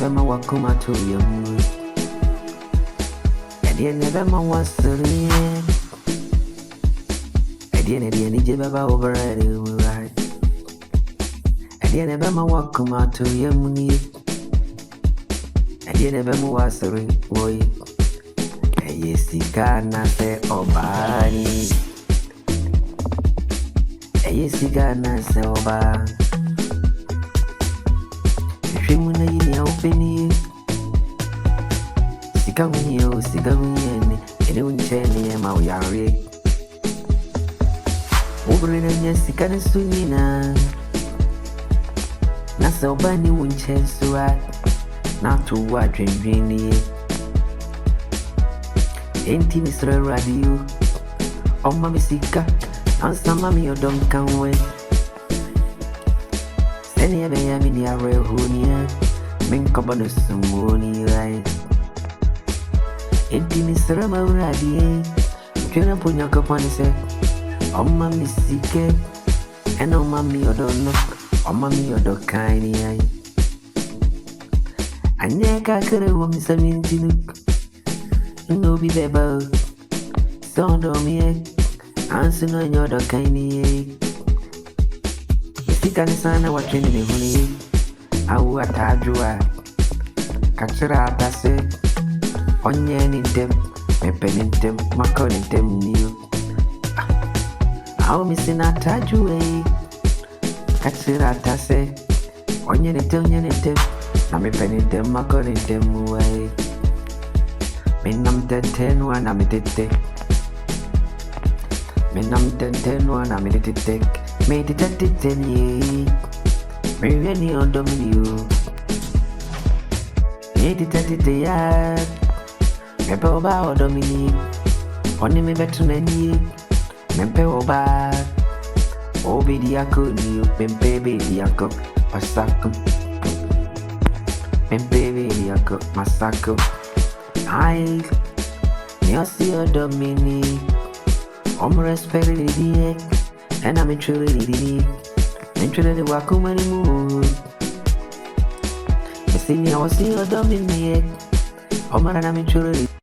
bema wakuma to your mood. And you never was to read. And you never did over it, right? And you never wakuma to your mood. And you never was to read, boy. And yes, you can't say, oh, body. And yes, you can't say, oh, body. Shimuna yini openi Sika wunye ene unchene ya mauyare Ubure na nye sika na sunyina Nasa obani unche suwa Na tuwa drenjini Enti misre radio Oma misika Ansa mami odom kanwe Seni ebe ya mini ya rehunia Minko bonus sumoni rai Enti misra mauradie Mkena punya kapani se Oma misike Ena oma mi odono Oma mi odokaini ai Anyeka kere wa misamintinu Nobi beba Sondo miye Ansu no nyodokaini ai Sika ni sana wachini ni huni atta adwoa Kachira abase Onye ni dem Mepe ni dem Mako ni dem niyo Awo misi atta adwoa Kachira abase Onye ni dem Na mepe ni dem Mako ni dem uwe Minam tetenwa na mitete Minam tetenwa na mitete Made it at the 10 years. Maybe any on Domino. Made it at the yard. Mepe oba o Dominic. Only me better than ye. Mepe oba. Obi diako niyo. Mempe diako. Masako. Mempe diako. Masako. Ay. Nyosi o Dominic. Respect the and I'm truly needy. I'm truly welcome anymore. I see me, I was see your dumb in me. Oh, man, I'm truly